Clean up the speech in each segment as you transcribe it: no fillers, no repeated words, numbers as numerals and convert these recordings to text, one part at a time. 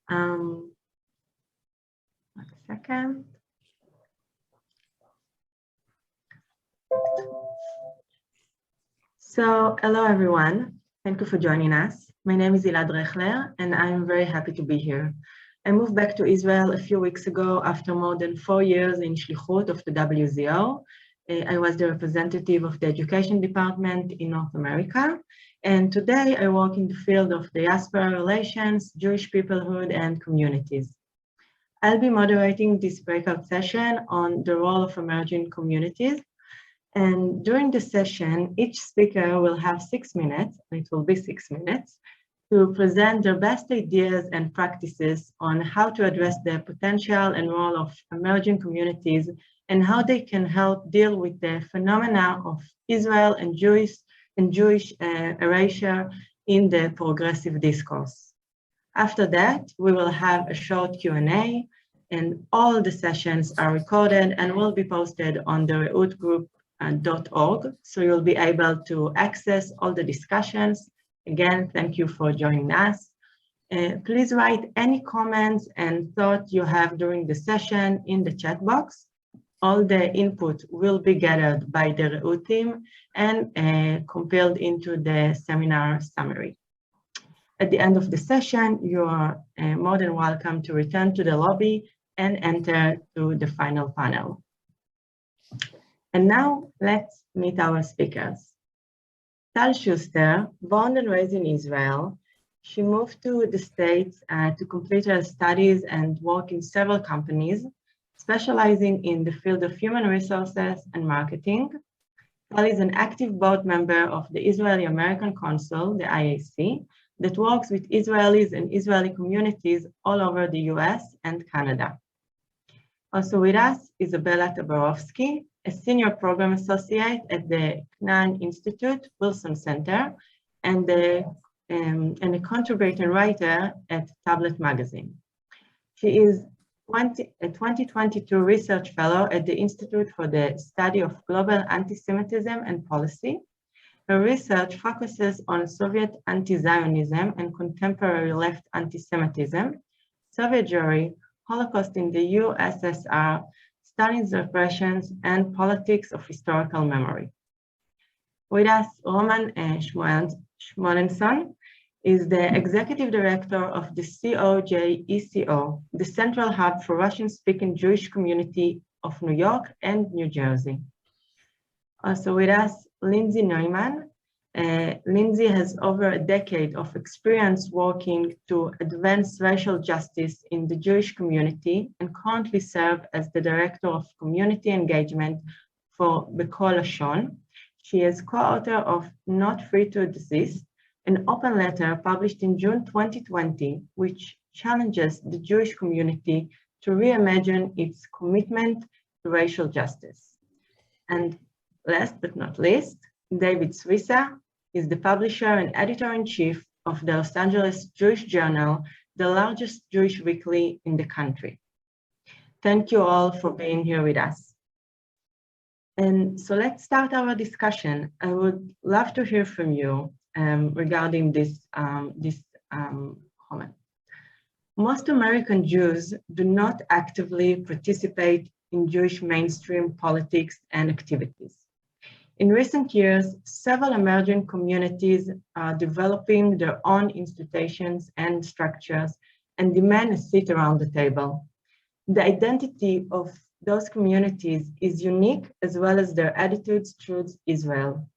One second. So, hello everyone. Thank you for joining us. My name is Hilla Drecheler, and I'm very happy to be here. I moved back to Israel a few weeks ago after more than 4 years in Shlichut of the WZO. I was the representative of the education department in North America. And today I work in the field of diaspora relations, Jewish peoplehood, and communities. I'll be moderating this breakout session on the role of emerging communities. And during the session, each speaker will have 6 minutes, and it will be 6 minutes, to present their best ideas and practices on how to address the potential and role of emerging communities and how they can help deal with the phenomena of Israel and Jewish erasure in the progressive discourse. After that, we will have a short Q&A, and all the sessions are recorded and will be posted on the reutgroup.org, so you'll be able to access all the discussions. Again, thank you for joining us. Please write any comments and thoughts you have during the session in the chat box. All the input will be gathered by the Reut team and compiled into the seminar summary. At the end of the session, you are more than welcome to return to the lobby and enter to the final panel. And now let's meet our speakers. Tal Shuster, born and raised in Israel, she moved to the States to complete her studies and work in several companies, specializing in the field of human resources and marketing. Tal is an active board member of the Israeli American Council, the IAC, that works with Israelis and Israeli communities all over the US and Canada. Also with us, Izabella Tabarovsky, a senior program associate at the CNAN Institute Wilson Center and a contributing writer at Tablet Magazine. She is a 2022 research fellow at the Institute for the Study of Global Anti-Semitism and Policy. Her research focuses on Soviet anti-Zionism and contemporary left anti-Semitism, Soviet Jewry, Holocaust in the USSR, Stalin's repressions, and politics of historical memory. With us, Roman Shmulenson is the executive director of the COJECO, the Central Hub for Russian-speaking Jewish Community of New York and New Jersey. Also with us, Lindsey Newman. Lindsey has over a decade of experience working to advance racial justice in the Jewish community and currently serves as the Director of Community Engagement for Lashon. She is co-author of Not Free to Exist, an open letter published in June 2020, which challenges the Jewish community to reimagine its commitment to racial justice. And last but not least, Daid Suissa is the publisher and editor-in-chief of the Los Angeles Jewish Journal, the largest Jewish weekly in the country. Thank you all for being here with us. And so let's start our discussion. I would love to hear from you regarding this comment. Most American Jews do not actively participate in Jewish mainstream politics and activities. In recent years, several emerging communities are developing their own institutions and structures and demand a seat around the table. The identity of those communities is unique, as well as their attitudes towards Israel.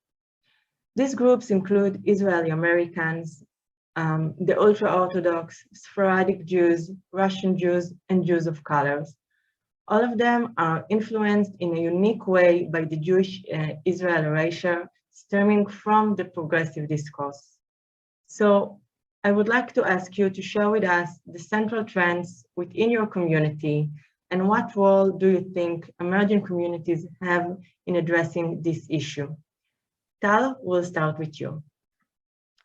These groups include Israeli Americans, the ultra-orthodox, Sephardic Jews, Russian Jews, and Jews of colors. All of them are influenced in a unique way by the Jewish Israel erasure stemming from the progressive discourse. So I would like to ask you to share with us the central trends within your community and what role do you think emerging communities have in addressing this issue? Tal, we'll start with you.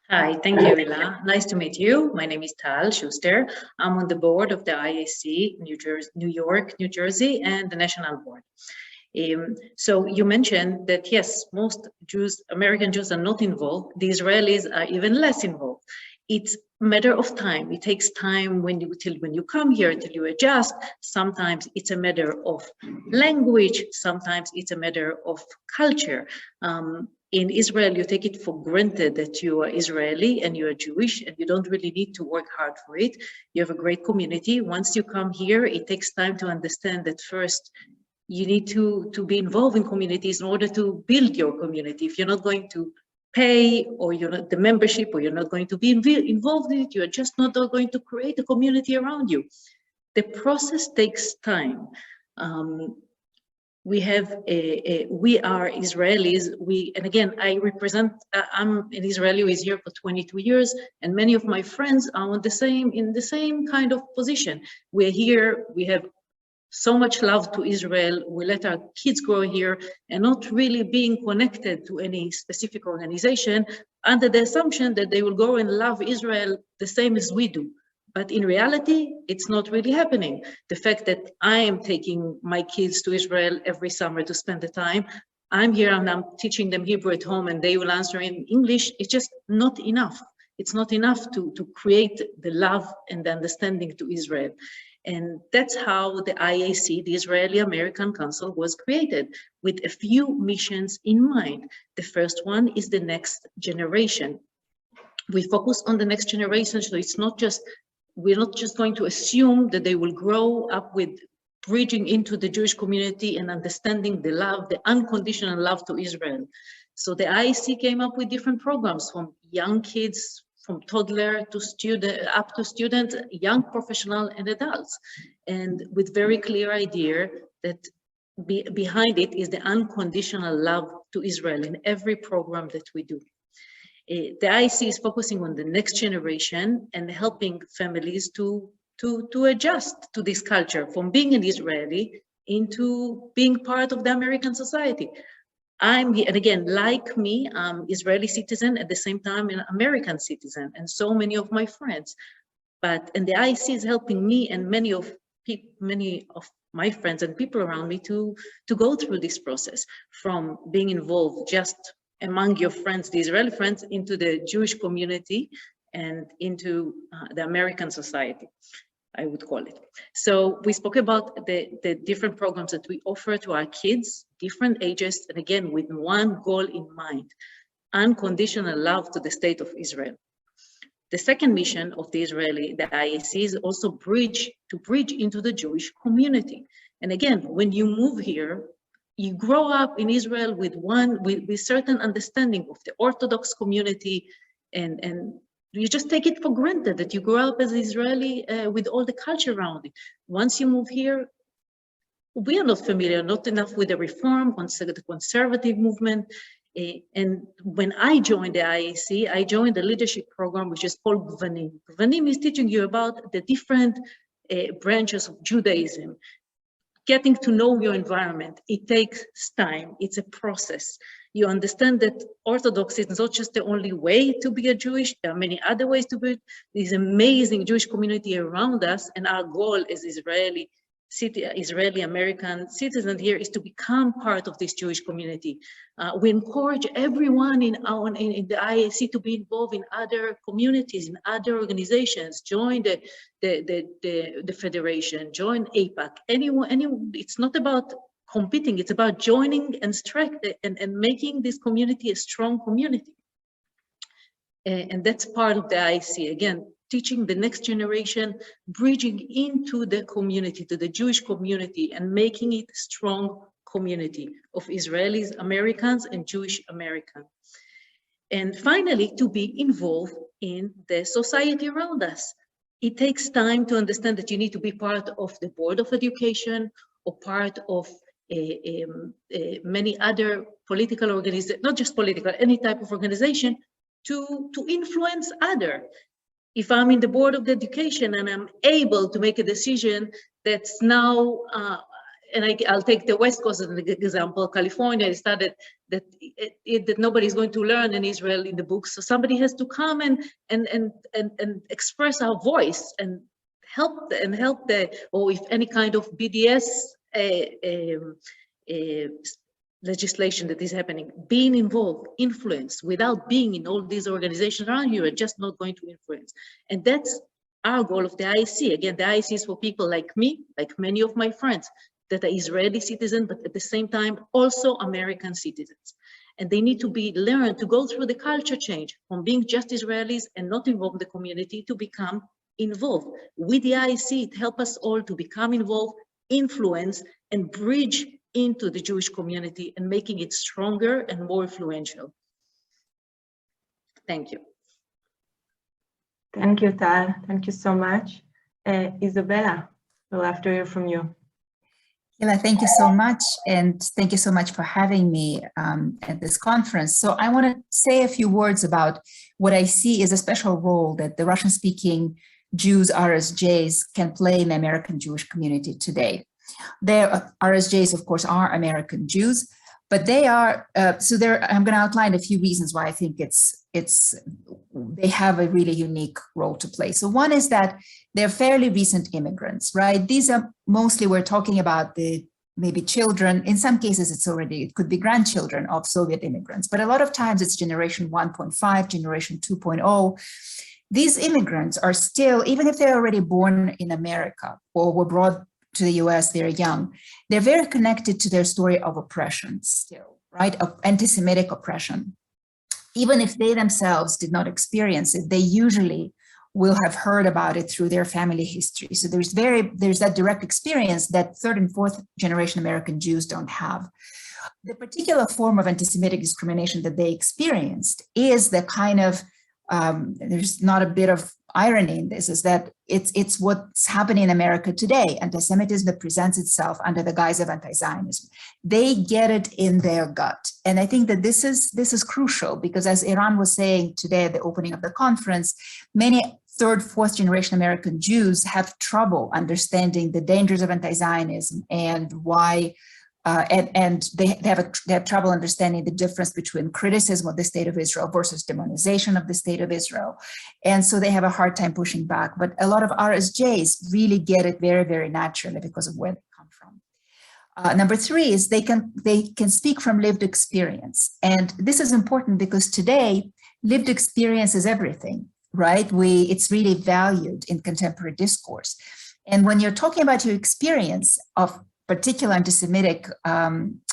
Hi, thank you, Hilla. Nice to meet you. My name is Tal Shuster. I'm on the board of the IAC, New York, New Jersey, and the National Board. So you mentioned that, yes, most Jews, American Jews are not involved. The Israelis are even less involved. it's a matter of time. It takes time when you come here till you adjust. Sometimes it's a matter of language. Sometimes it's a matter of culture. In Israel, you take it for granted that you are Israeli and you are Jewish, and you don't really need to work hard for it. You have a great community. Once you come here, it takes time to understand that first you need to be involved in communities in order to build your community. If you're not going to pay, or you're not the membership, or you're not going to be involved in it, you're just not going to create a community around you. The process takes time. We are Israelis. And again, I represent. I'm an Israeli who is here for 22 years, and many of my friends are in the same kind of position. We're here. We have so much love to Israel. We let our kids grow here, and not really being connected to any specific organization under the assumption that they will go and love Israel the same as we do. But in reality, it's not really happening. The fact that I am taking my kids to Israel every summer to spend the time, I'm here and I'm teaching them Hebrew at home and they will answer in English, it's just not enough. It's not enough to create the love and the understanding to Israel. And that's how the IAC, the Israeli American Council, was created, with a few missions in mind. The first one is the next generation. We focus on the next generation, so it's not just, we're not just going to assume that they will grow up with bridging into the Jewish community and understanding the love, the unconditional love to Israel. So the IAC came up with different programs, from young kids, from toddler to student, up to student, young professional and adults, and with very clear idea that behind it is the unconditional love to Israel in every program that we do. The IAC is focusing on the next generation and helping families to adjust to this culture, from being an Israeli into being part of the American society. And again, like me, I'm Israeli citizen, at the same time an American citizen, and so many of my friends. And the IAC is helping me and many of my friends and people around me to go through this process, from being involved just among your friends, the Israeli friends, into the Jewish community and into the American society, I would call it. So we spoke about the different programs that we offer to our kids, different ages, and again, with one goal in mind: unconditional love to the state of Israel. The second mission of the IAC is also to bridge into the Jewish community. And again, when you move here, you grow up in Israel with certain understanding of the Orthodox community, and you just take it for granted that you grow up as Israeli with all the culture around it. Once you move here, we are not familiar, not enough with the reform, the conservative movement. And when I joined the IAC, I joined the leadership program, which is called Gvanim. Gvanim is teaching you about the different branches of Judaism. Getting to know your environment, it takes time, it's a process. You understand that Orthodox is not just the only way to be a Jewish, there are many other ways to be it. There's an amazing Jewish community around us, and our goal as Israeli American citizens here is to become part of this Jewish community. We encourage everyone in the IAC to be involved in other communities, in other organizations. Join the federation, join AIPAC. Anyone. It's not about competing, it's about joining and making this community a strong community. And that's part of the IAC. Again, teaching the next generation, bridging into the community, to the Jewish community, and making it a strong community of Israelis, Americans, and Jewish Americans. And finally, to be involved in the society around us. It takes time to understand that you need to be part of the Board of Education, or part of many other political organizations, not just political, any type of organization, to influence others. If I'm in the Board of Education and I'm able to make a decision that's now, and I'll take the West Coast as an example, California decided that nobody's going to learn in Israel in the books, so somebody has to come and express our voice and help or if any kind of BDS legislation that is happening, being involved, influenced, without being in all these organizations around you, are just not going to influence. And that's our goal of the IEC. Again, the IEC is for people like me, like many of my friends, that are Israeli citizens, but at the same time, also American citizens. And they need to be learned to go through the culture change from being just Israelis and not involved in the community to become involved. With the IEC, it helps us all to become involved, influence, and bridge into the Jewish community and making it stronger and more influential. Thank you. Thank you, Tal. Thank you so much. Izabella, we'll have to hear from you. Hilla, thank you so much. And thank you so much for having me at this conference. So I want to say a few words about what I see as a special role that the Russian-speaking Jews, RSJs, can play in the American Jewish community today. Their RSJs, of course, are American Jews, but they are, I'm going to outline a few reasons why I think they have a really unique role to play. So one is that they're fairly recent immigrants, right? These are mostly, we're talking about maybe children, in some cases it could be grandchildren of Soviet immigrants, but a lot of times it's generation 1.5, generation 2.0. These immigrants are still, even if they're already born in America or were brought to the US, they're young, they're very connected to their story of oppression still, right? Of anti-Semitic oppression. Even if they themselves did not experience it, they usually will have heard about it through their family history. So there's that direct experience that third and fourth generation American Jews don't have. The particular form of anti-Semitic discrimination that they experienced is the kind of, there's not a bit of irony in this, is that it's what's happening in America today. Anti-Semitism that presents itself under the guise of anti-Zionism. They get it in their gut. And I think that this is crucial because, as Iran was saying today at the opening of the conference, many third, fourth generation American Jews have trouble understanding the dangers of anti-Zionism and why and they have trouble understanding the difference between criticism of the state of Israel versus demonization of the state of Israel. And so they have a hard time pushing back. But a lot of RSJs really get it very, very naturally because of where they come from. Number three is they can speak from lived experience. And this is important because today, lived experience is everything, right? It's really valued in contemporary discourse. And when you're talking about your experience of particular anti-Semitic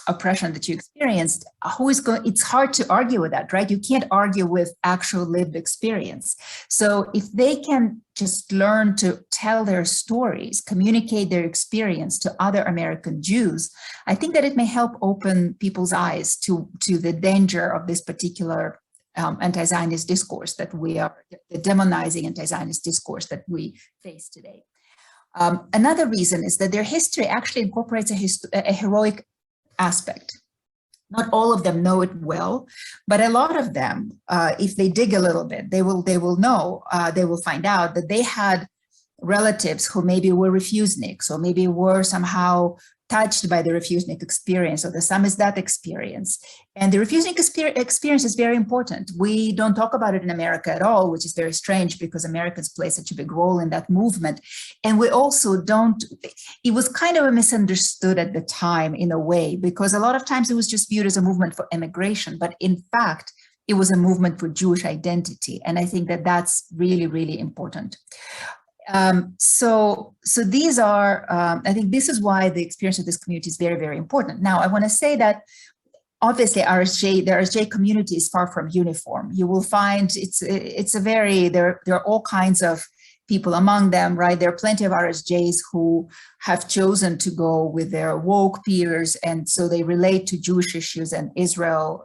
oppression that you experienced, it's hard to argue with that, right? You can't argue with actual lived experience. So if they can just learn to tell their stories, communicate their experience to other American Jews, I think that it may help open people's eyes to the danger of this particular anti-Zionist discourse that the demonizing anti-Zionist discourse that we face today. Another reason is that their history actually incorporates a heroic aspect. Not all of them know it well, but a lot of them, if they dig a little bit, they will find out that they had relatives who maybe were refuseniks or maybe were somehow touched by the refusnik experience or the samizdat experience. And the refusnik experience is very important. We don't talk about it in America at all, which is very strange because Americans play such a big role in that movement. And we also it was kind of misunderstood at the time in a way, because a lot of times it was just viewed as a movement for immigration, but in fact, it was a movement for Jewish identity. And I think that that's really, really important. So these are, I think this is why the experience of this community is very, very important. Now, I want to say that obviously the RSJ community is far from uniform. You will find there are all kinds of people among them, right? There are plenty of RSJs who have chosen to go with their woke peers, and so they relate to Jewish issues and Israel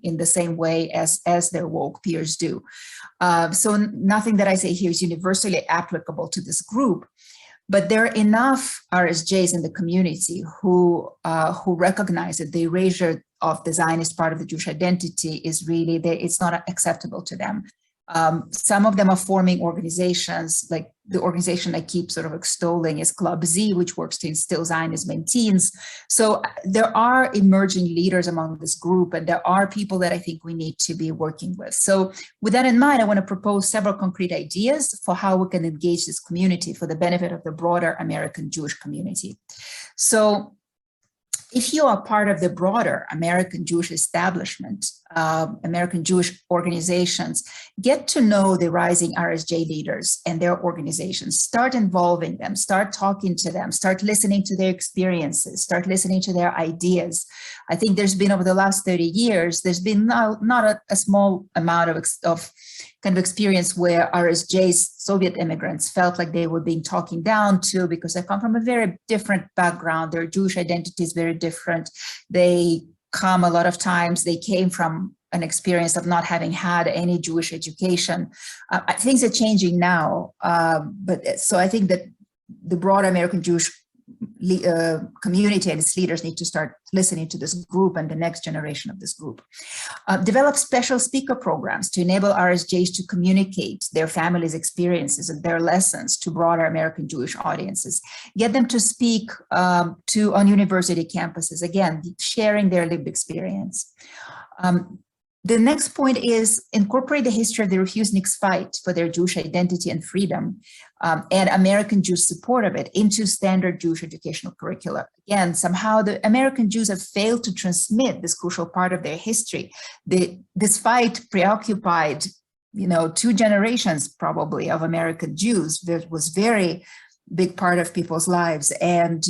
in the same way as their woke peers do. So nothing that I say here is universally applicable to this group, but there are enough RSJs in the community who recognize that the erasure of the Zionist part of the Jewish identity is really, it's not acceptable to them. Some of them are forming organizations, like the organization I keep sort of extolling is Club Z, which works to instill Zionism in teens. So there are emerging leaders among this group, and there are people that I think we need to be working with. So with that in mind, I want to propose several concrete ideas for how we can engage this community for the benefit of the broader American Jewish community. So if you are part of the broader American Jewish establishment, American Jewish organizations, get to know the rising RSJ leaders and their organizations, start involving them, start talking to them, start listening to their experiences, start listening to their ideas. I think there's been, over the last 30 years, there's been not a small amount of kind of experience where RSJ's Soviet immigrants felt like they were being talking down to, because they come from a very different background. Their Jewish identity is very different. They come, a lot of times, they came from an experience of not having had any Jewish education. Things are changing now, but so I think that the broader American Jewish community and its leaders need to start listening to this group and the next generation of this group. Develop special speaker programs to enable RSJs to communicate their families' experiences and their lessons to broader American Jewish audiences. Get them to speak on university campuses, again, sharing their lived experience. The next point is incorporate the history of the refuseniks' fight for their Jewish identity and freedom and American Jews' support of it into standard Jewish educational curricula. Again, somehow the American Jews have failed to transmit this crucial part of their history. This fight preoccupied, 2 generations probably of American Jews. That was very big part of people's lives, and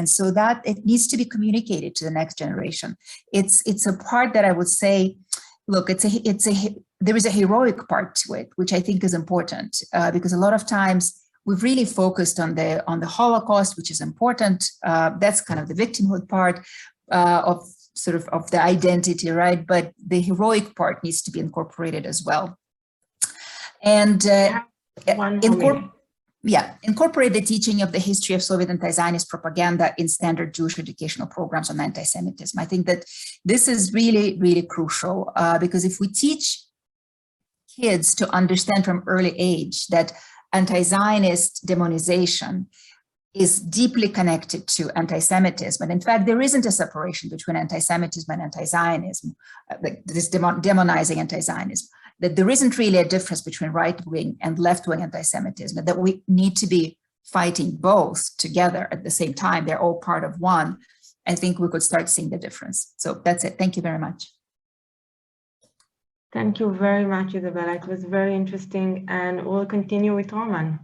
so that it needs to be communicated to the next generation. It's a part that I would say, look, there is a heroic part to it, which I think is important, because a lot of times we've really focused on the Holocaust, which is important. That's kind of the victimhood part of the identity, right? But the heroic part needs to be incorporated as well. And incorporate the teaching of the history of Soviet anti-Zionist propaganda in standard Jewish educational programs on anti-Semitism. I think that this is really, really crucial, because if we teach kids to understand from early age that anti-Zionist demonization is deeply connected to anti-Semitism, and in fact, there isn't a separation between anti-Semitism and anti-Zionism, this demonizing anti-Zionism, that there isn't really a difference between right-wing and left-wing anti-Semitism, that we need to be fighting both together at the same time. They're all part of one. I think we could start seeing the difference. So that's it. Thank you very much. Thank you very much, Izabella. It was very interesting, and we'll continue with Roman.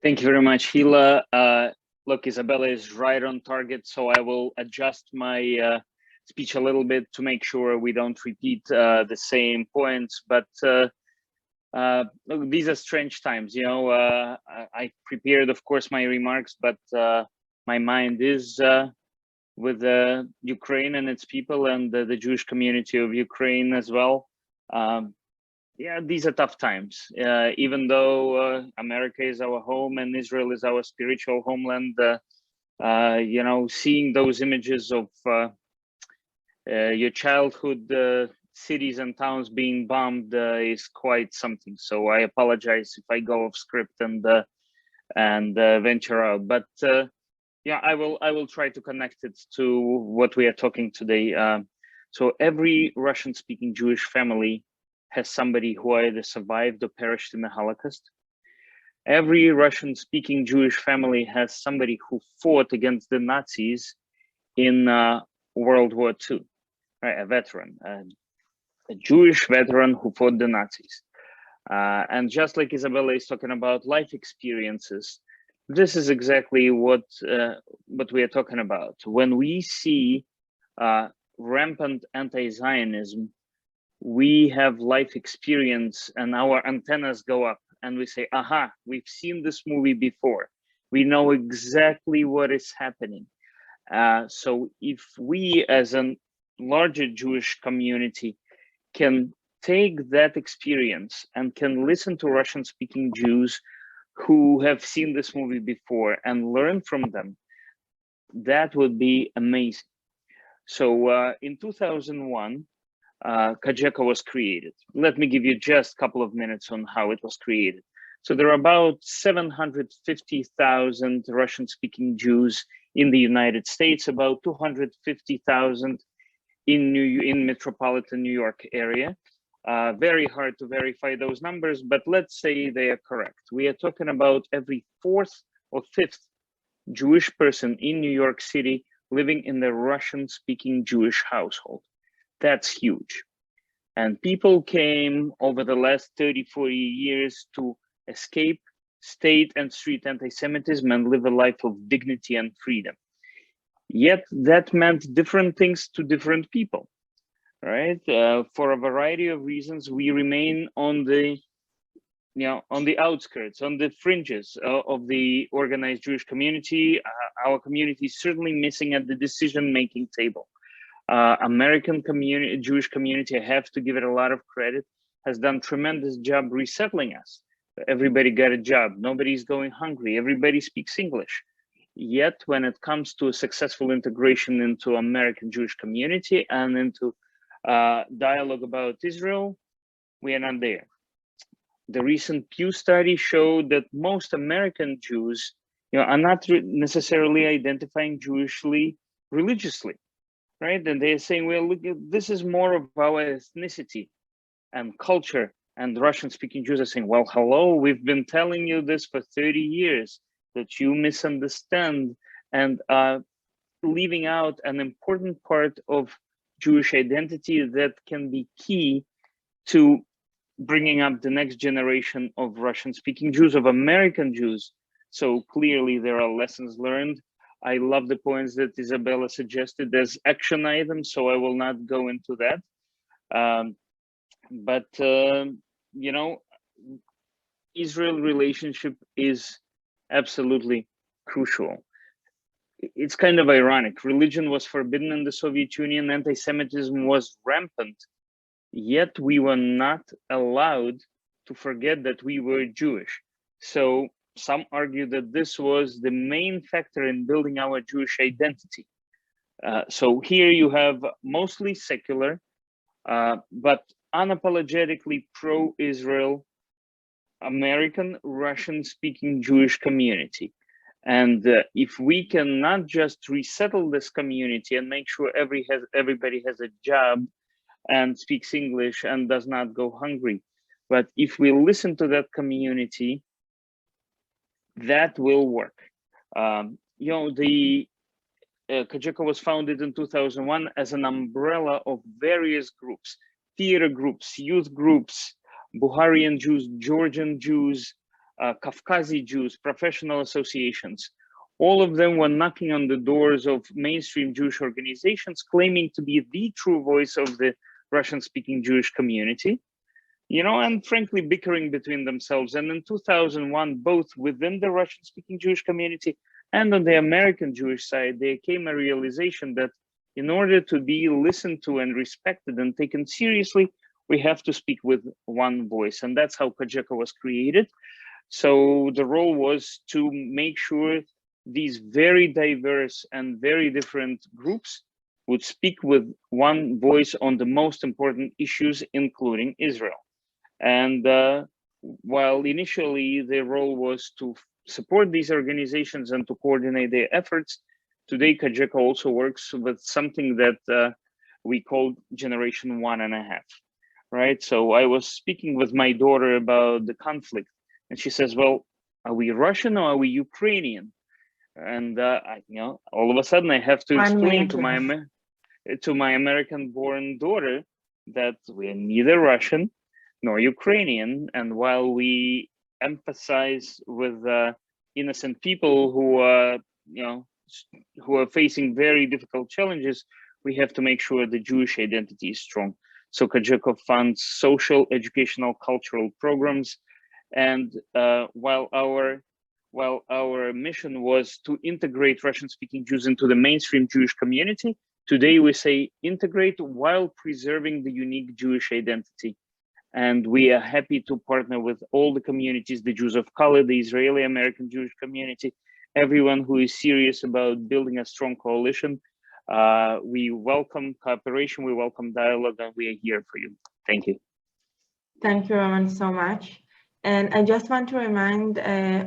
Thank you very much, Hilla. Look, Izabella is right on target, so I will adjust my speech a little bit to make sure we don't repeat the same points. But look, these are strange times. I prepared, of course, my remarks, but my mind is with Ukraine and its people and the Jewish community of Ukraine as well. Yeah, these are tough times. Even though America is our home and Israel is our spiritual homeland, seeing those images of your childhood cities and towns being bombed is quite something. So I apologize if I go off script and venture out. But yeah, I will try to connect it to what we are talking today. So every Russian-speaking Jewish family has somebody who either survived or perished in the Holocaust. Every Russian-speaking Jewish family has somebody who fought against the Nazis in World War II, right? A veteran, a Jewish veteran who fought the Nazis. And just like Izabella is talking about life experiences, this is exactly what we are talking about. When we see rampant anti-Zionism, we have life experience and our antennas go up and we say, aha, we've seen this movie before. We know exactly what is happening. So if we as a larger Jewish community can take that experience and can listen to Russian-speaking Jews who have seen this movie before and learn from them, that would be amazing. So in 2001, COJECO was created. Let me give you just a couple of minutes on how it was created. So there are about 750,000 Russian-speaking Jews in the United States, about 250,000 in metropolitan New York area. Very hard to verify those numbers, but let's say they are correct. We are talking about every 4th or 5th Jewish person in New York City living in the Russian-speaking Jewish household. That's huge. And people came over the last 30, 40 years to escape state and street anti-Semitism and live a life of dignity and freedom. Yet that meant different things to different people, right? For a variety of reasons, we remain on the outskirts, on the fringes of the organized Jewish community. Our community is certainly missing at the decision-making table. American community, Jewish community, I have to give it a lot of credit, has done tremendous job resettling us. Everybody got a job, nobody's going hungry, everybody speaks English. Yet when it comes to a successful integration into American Jewish community and into dialogue about Israel, we are not there. The recent Pew study showed that most American Jews, are not necessarily identifying Jewishly religiously, right? And they're saying, well, look, this is more of our ethnicity and culture. And Russian-speaking Jews are saying, well, hello, we've been telling you this for 30 years, that you misunderstand and are leaving out an important part of Jewish identity that can be key to bringing up the next generation of Russian-speaking Jews, of American Jews. So clearly there are lessons learned. I love the points that Izabella suggested as action items, so I will not go into that. Israel relationship is absolutely crucial. It's kind of ironic. Religion was forbidden in the Soviet Union, anti-Semitism was rampant, yet we were not allowed to forget that we were Jewish. So some argue that this was the main factor in building our Jewish identity. So here you have mostly secular, but unapologetically pro-Israel American Russian-speaking Jewish community. And if we can not just resettle this community and make sure everybody has a job and speaks English and does not go hungry, but if we listen to that community, that will work. The COJECO was founded in 2001 as an umbrella of various groups, theater groups, youth groups, Bulgarian Jews, Georgian Jews, Kafkazi Jews, professional associations. All of them were knocking on the doors of mainstream Jewish organizations, claiming to be the true voice of the Russian-speaking Jewish community, and frankly bickering between themselves. And in 2001, both within the Russian-speaking Jewish community and on the American Jewish side, there came a realization that in order to be listened to and respected and taken seriously, we have to speak with one voice. And that's how COJECO was created. So the role was to make sure these very diverse and very different groups would speak with one voice on the most important issues, including Israel. And while initially their role was to support these organizations and to coordinate their efforts, today COJECO also works with something that we call Generation 1.5, right? So I was speaking with my daughter about the conflict, and she says, well, are we Russian or are we Ukrainian? And all of a sudden I have to explain to my American-born daughter that we're neither Russian nor Ukrainian. And while we emphasize with innocent people who are facing very difficult challenges, we have to make sure the Jewish identity is strong. So COJECO funds social, educational, cultural programs. And while our mission was to integrate Russian-speaking Jews into the mainstream Jewish community, today we say integrate while preserving the unique Jewish identity. And we are happy to partner with all the communities, the Jews of color, the Israeli-American Jewish community, everyone who is serious about building a strong coalition. We welcome cooperation, we welcome dialogue, and we are here for you. Thank you. Thank you, Roman, so much. And I just want to remind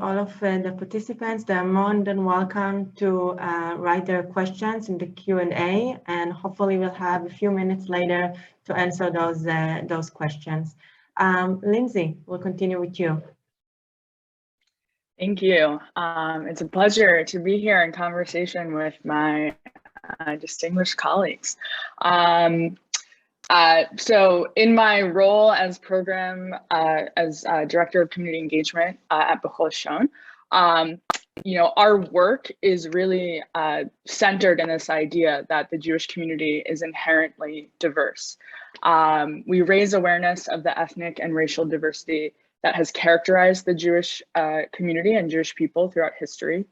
all of the participants they are more than welcome to write their questions in the Q&A, and hopefully we'll have a few minutes later to answer those questions. Lindsey, we'll continue with you. Thank you. It's a pleasure to be here in conversation with my distinguished colleagues. So in my role as Director of Community Engagement at Lashon, our work is really centered in this idea that the Jewish community is inherently diverse. We raise awareness of the ethnic and racial diversity that has characterized the Jewish community and Jewish people throughout history.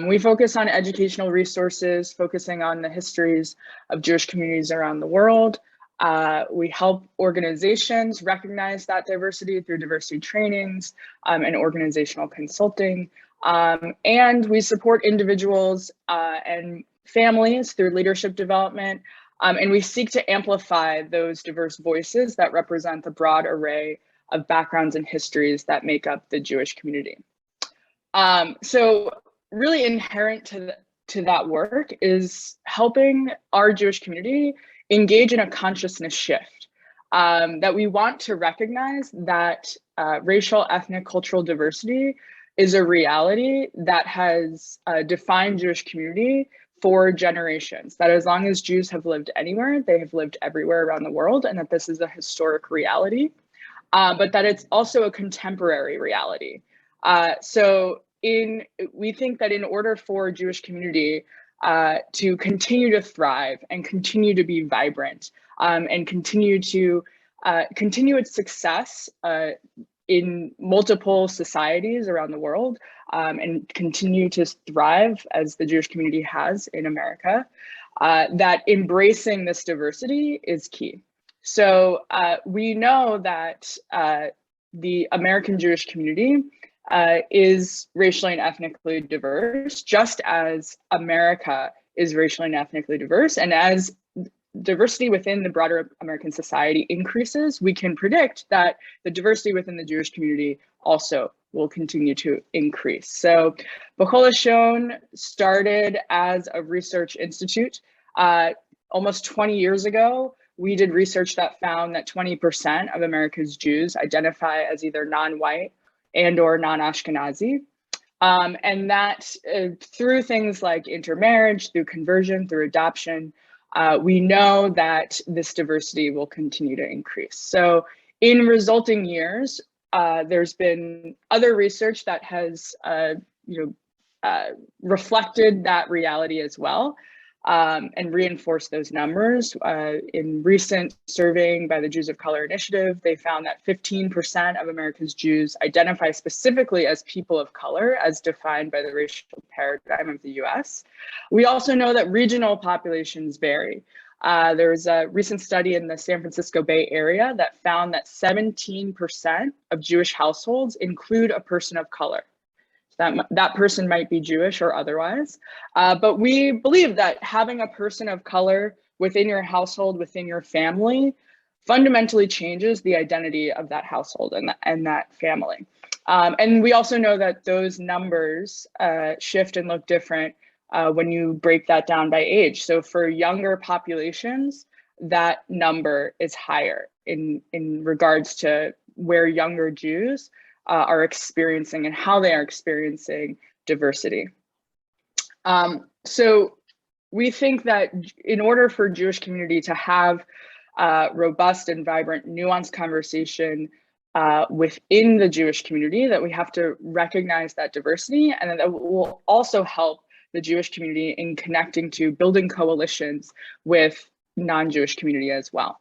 We focus on educational resources, focusing on the histories of Jewish communities around the world. We help organizations recognize that diversity through diversity trainings and organizational consulting. And we support individuals and families through leadership development. And we seek to amplify those diverse voices that represent the broad array of backgrounds and histories that make up the Jewish community. So really inherent to that work is helping our Jewish community engage in a consciousness shift, that we want to recognize that racial, ethnic, cultural diversity is a reality that has defined Jewish community for generations, that as long as Jews have lived anywhere, they have lived everywhere around the world, and that this is a historic reality, but that it's also a contemporary reality. We think that in order for Jewish community to continue to thrive and continue to be vibrant and continue its success in multiple societies around the world and continue to thrive as the Jewish community has in America, that embracing this diversity is key. So we know that the American Jewish community is racially and ethnically diverse, just as America is racially and ethnically diverse. And as diversity within the broader American society increases, we can predict that the diversity within the Jewish community also will continue to increase. So Lashon started as a research institute. Almost 20 years ago, we did research that found that 20% of America's Jews identify as either non-white and or non-Ashkenazi. And that through things like intermarriage, through conversion, through adoption, we know that this diversity will continue to increase. So in resulting years, there's been other research that has reflected that reality as well, and reinforced those numbers. In recent surveying by the Jews of Color Initiative, they found that 15% of America's Jews identify specifically as people of color, as defined by the racial paradigm of the US. We also know that regional populations vary. There was a recent study in the San Francisco Bay Area that found that 17% of Jewish households include a person of color. That person might be Jewish or otherwise, but we believe that having a person of color within your household, within your family, fundamentally changes the identity of that household and that family. And we also know that those numbers shift and look different when you break that down by age. So for younger populations, that number is higher in regards to where younger Jews are experiencing and how they are experiencing diversity. So we think that in order for Jewish community to have robust and vibrant, nuanced conversation within the Jewish community, that we have to recognize that diversity, and that will also help the Jewish community in connecting to building coalitions with non-Jewish community as well.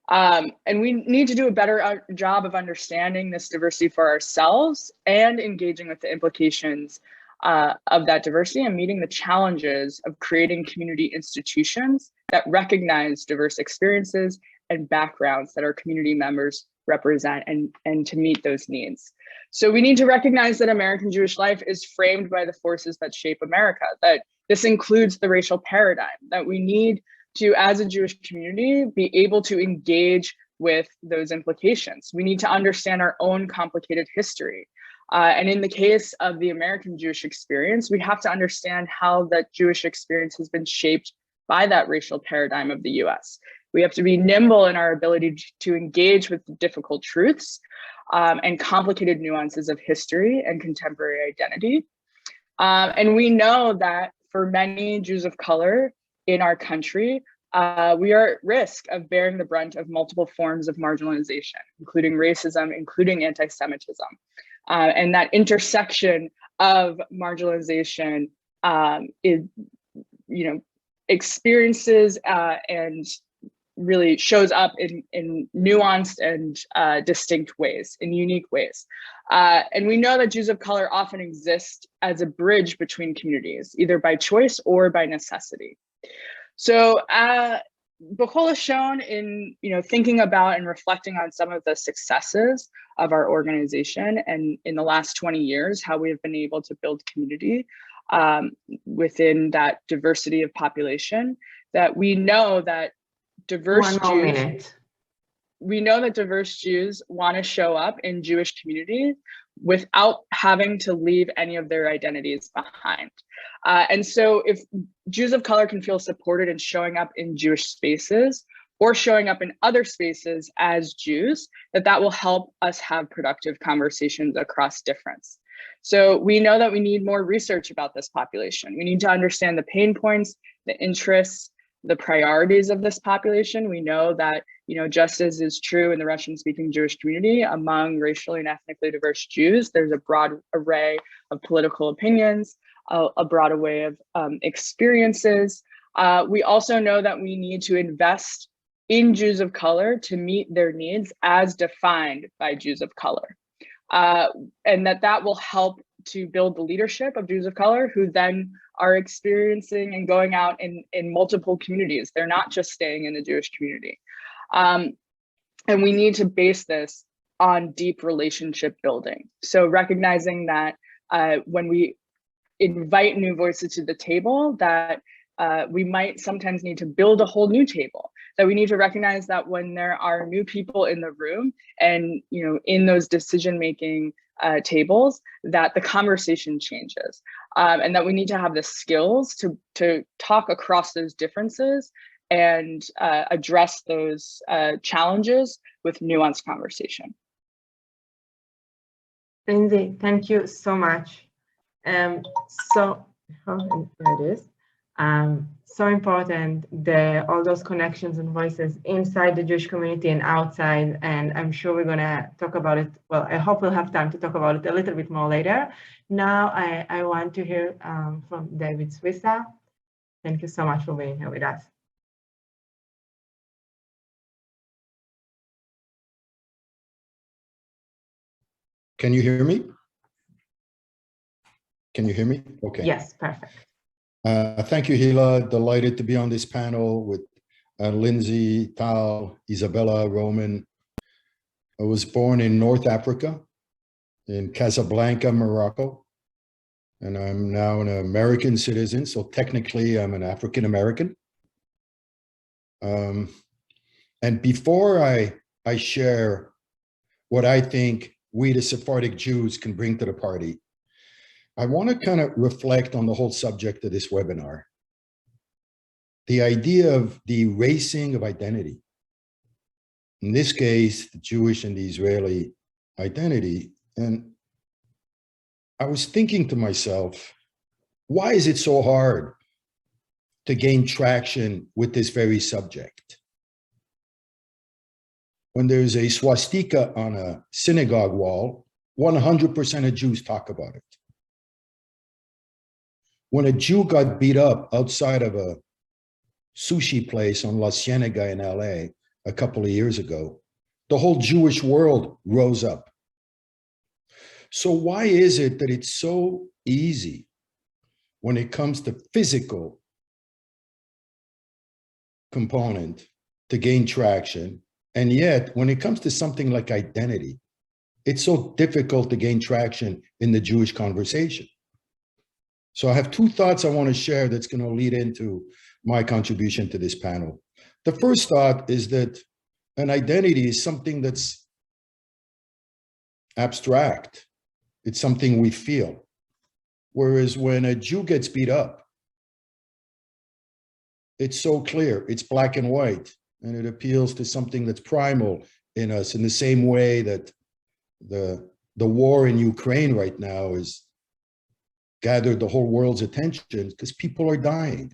And we need to do a better job of understanding this diversity for ourselves and engaging with the implications of that diversity and meeting the challenges of creating community institutions that recognize diverse experiences and backgrounds that our community members represent, and to meet those needs. So we need to recognize that American Jewish life is framed by the forces that shape America, that this includes the racial paradigm, that we need to, as a Jewish community, be able to engage with those implications. We need to understand our own complicated history. And in the case of the American Jewish experience, we have to understand how that Jewish experience has been shaped by that racial paradigm of the US. We have to be nimble in our ability to engage with difficult truths and complicated nuances of history and contemporary identity. And we know that for many Jews of color in our country, we are at risk of bearing the brunt of multiple forms of marginalization, including racism, including anti-Semitism. And that intersection of marginalization experiences and really shows up in nuanced and distinct ways, in unique ways. And we know that Jews of color often exist as a bridge between communities, either by choice or by necessity. So B'chol Lashon, in thinking about and reflecting on some of the successes of our organization and in the last 20 years, how we have been able to build community within that diversity of population, that we know that diverse Jews want to show up in Jewish communities without having to leave any of their identities behind. And so if Jews of color can feel supported in showing up in Jewish spaces or showing up in other spaces as Jews, that will help us have productive conversations across difference. So we know that we need more research about this population. We need to understand the pain points, the interests, the priorities of this population. We know that, just as is true in the Russian-speaking Jewish community, among racially and ethnically diverse Jews, there's a broad array of political opinions, a broad array of experiences. We also know that we need to invest in Jews of color to meet their needs as defined by Jews of color. And that will help to build the leadership of Jews of color who then are experiencing and going out in multiple communities. They're not just staying in the Jewish community. And we need to base this on deep relationship building. So recognizing that when we invite new voices to the table, that we might sometimes need to build a whole new table, that we need to recognize that when there are new people in the room and in those decision-making tables, that the conversation changes, and that we need to have the skills to talk across those differences and address those challenges with nuanced conversation. Lindsey, thank you so much. So there it is. So important, all those connections and voices inside the Jewish community and outside, and I'm sure we're gonna talk about it. Well, I hope we'll have time to talk about it a little bit more later. Now I want to hear from Daid Suissa. Thank you so much for being here with us. Can you hear me? Can you hear me? Okay. Yes, perfect. Thank you, Hilla. Delighted to be on this panel with Lindsey, Tal, Izabella, Roman. I was born in North Africa, in Casablanca, Morocco, and I'm now an American citizen, so technically I'm an African American. And before I share what I think we, the Sephardic Jews, can bring to the party, I want to kind of reflect on the whole subject of this webinar. The idea of the erasing of identity. In this case, the Jewish and the Israeli identity. And I was thinking to myself, why is it so hard to gain traction with this very subject? When there's a swastika on a synagogue wall, 100% of Jews talk about it. When a Jew got beat up outside of a sushi place on La Cienega in LA a couple of years ago, the whole Jewish world rose up. So why is it that it's so easy when it comes to physical component to gain traction, and yet when it comes to something like identity, it's so difficult to gain traction in the Jewish conversation? So I have two thoughts I want to share that's going to lead into my contribution to this panel. The first thought is that an identity is something that's abstract. It's something we feel. Whereas when a Jew gets beat up, it's so clear, it's black and white, and it appeals to something that's primal in us, in the same way that the war in Ukraine right now is gathered the whole world's attention because people are dying.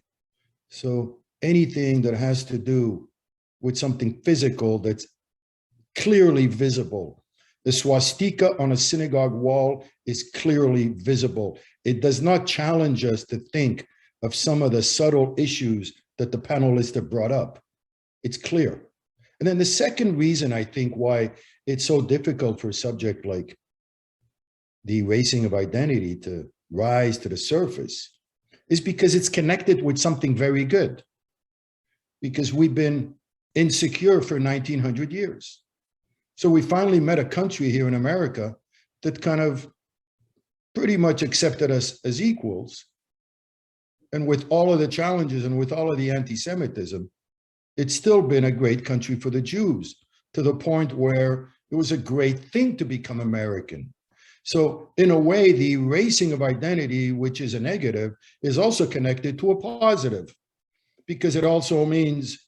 So anything that has to do with something physical that's clearly visible. The swastika on a synagogue wall is clearly visible. It does not challenge us to think of some of the subtle issues that the panelists have brought up. It's clear. And then the second reason I think why it's so difficult for a subject like the erasing of identity to rise to the surface is because it's connected with something very good. Because we've been insecure for 1900 years. So we finally met a country here in America that kind of pretty much accepted us as equals. And with all of the challenges and with all of the anti-Semitism, it's still been a great country for the Jews, to the point where it was a great thing to become American. So in a way, the erasing of identity, which is a negative, is also connected to a positive, because it also means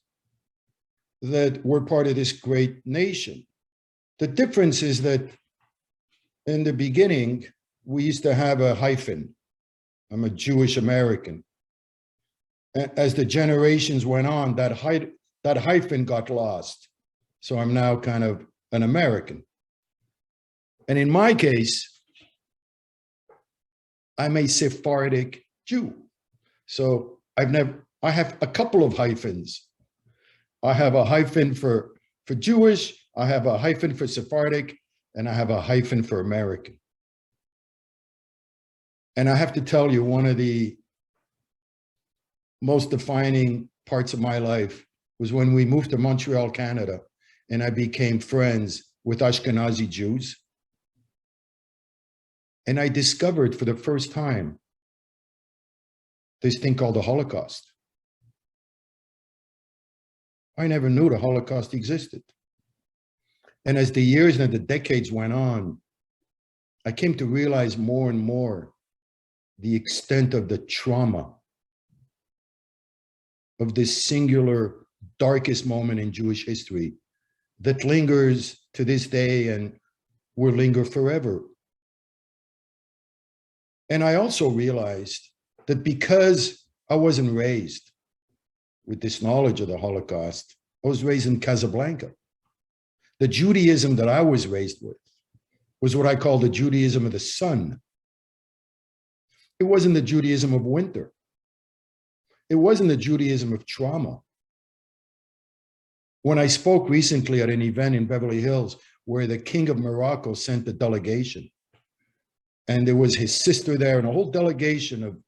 that we're part of this great nation. The difference is that in the beginning, we used to have a hyphen. I'm a Jewish American. As the generations went on, that hyphen got lost. So I'm now kind of an American. And in my case, I'm a Sephardic Jew. So I have a couple of hyphens. I have a hyphen for Jewish, I have a hyphen for Sephardic, and I have a hyphen for American. And I have to tell you, one of the most defining parts of my life was when we moved to Montreal, Canada, and I became friends with Ashkenazi Jews. And I discovered for the first time this thing called the Holocaust. I never knew the Holocaust existed. And as the years and the decades went on, I came to realize more and more the extent of the trauma of this singular, darkest moment in Jewish history that lingers to this day and will linger forever. And I also realized that because I wasn't raised with this knowledge of the Holocaust, I was raised in Casablanca. The Judaism that I was raised with was what I call the Judaism of the sun. It wasn't the Judaism of winter. It wasn't the Judaism of trauma. When I spoke recently at an event in Beverly Hills where the King of Morocco sent a delegation, and there was his sister there and a whole delegation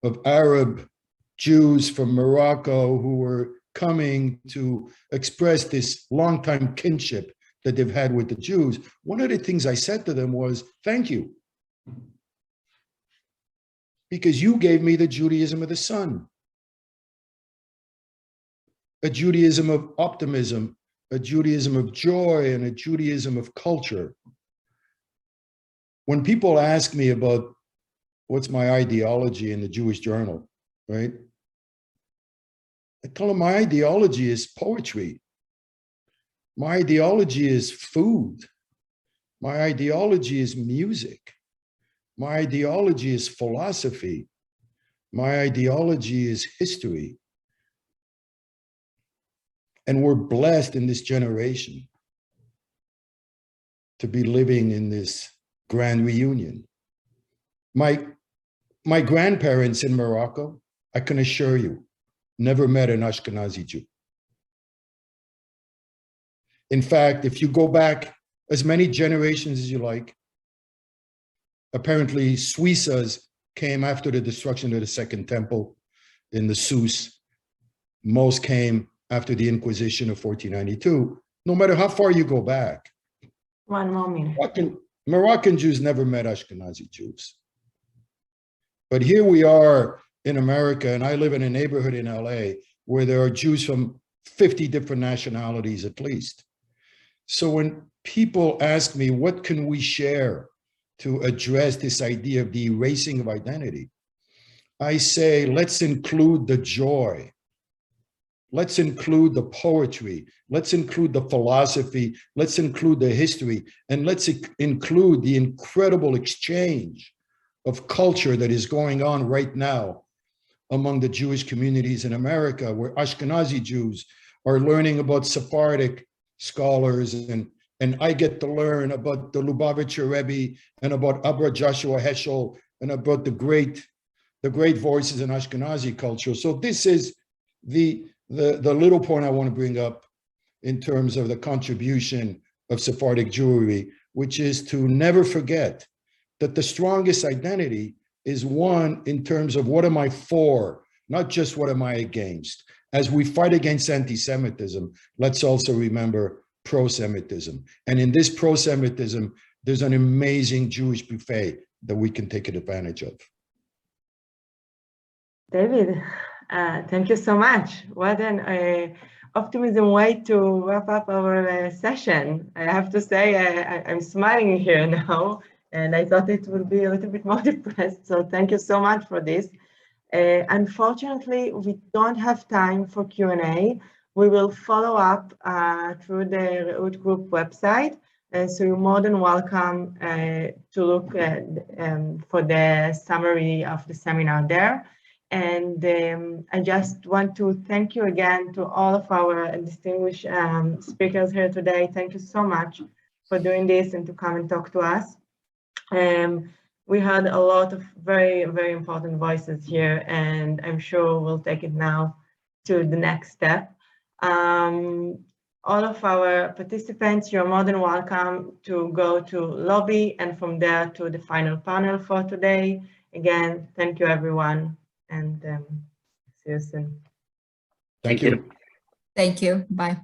of Arab Jews from Morocco who were coming to express this longtime kinship that they've had with the Jews, one of the things I said to them was, thank you. Because you gave me the Judaism of the sun. A Judaism of optimism, a Judaism of joy, and a Judaism of culture. When people ask me about what's my ideology in the Jewish Journal, right? I tell them my ideology is poetry. My ideology is food. My ideology is music. My ideology is philosophy. My ideology is history. And we're blessed in this generation to be living in this grand reunion. My grandparents in Morocco, I can assure you, never met an Ashkenazi Jew. In fact, if you go back as many generations as you like, apparently Suissas came after the destruction of the Second Temple in the Sousse. Most came after the Inquisition of 1492. No matter how far you go back, One more minute. Moroccan Jews never met Ashkenazi Jews. But here we are in America, and I live in a neighborhood in LA where there are Jews from 50 different nationalities at least. So when people ask me, what can we share to address this idea of the erasing of identity? I say, let's include the joy. Let's include the poetry. Let's include the philosophy. Let's include the history. And let's include the incredible exchange of culture that is going on right now among the Jewish communities in America, where Ashkenazi Jews are learning about Sephardic scholars, and I get to learn about the Lubavitcher Rebbe and about Abba Joshua Heschel and about the great voices in Ashkenazi culture. So this is the little point I want to bring up in terms of the contribution of Sephardic Jewry, which is to never forget that the strongest identity is one in terms of what am I for, not just what am I against. As we fight against anti-Semitism, let's also remember pro-Semitism. And in this pro-Semitism, there's an amazing Jewish buffet that we can take advantage of. David, thank you so much. What an optimism way to wrap up our session. I have to say, I'm smiling here now, and I thought it would be a little bit more depressed. So thank you so much for this. Unfortunately, we don't have time for Q&A. We will follow up through the Reut Group website. So you're more than welcome to look at, for the summary of the seminar there. And I just want to thank you again to all of our distinguished speakers here today. Thank you so much for doing this and to come and talk to us. We had a lot of very, very important voices here, and I'm sure we'll take it now to the next step. All of our participants, you're more than welcome to go to lobby and from there to the final panel for today. Again, thank you everyone, and see you soon. Thank you. Thank you. Bye.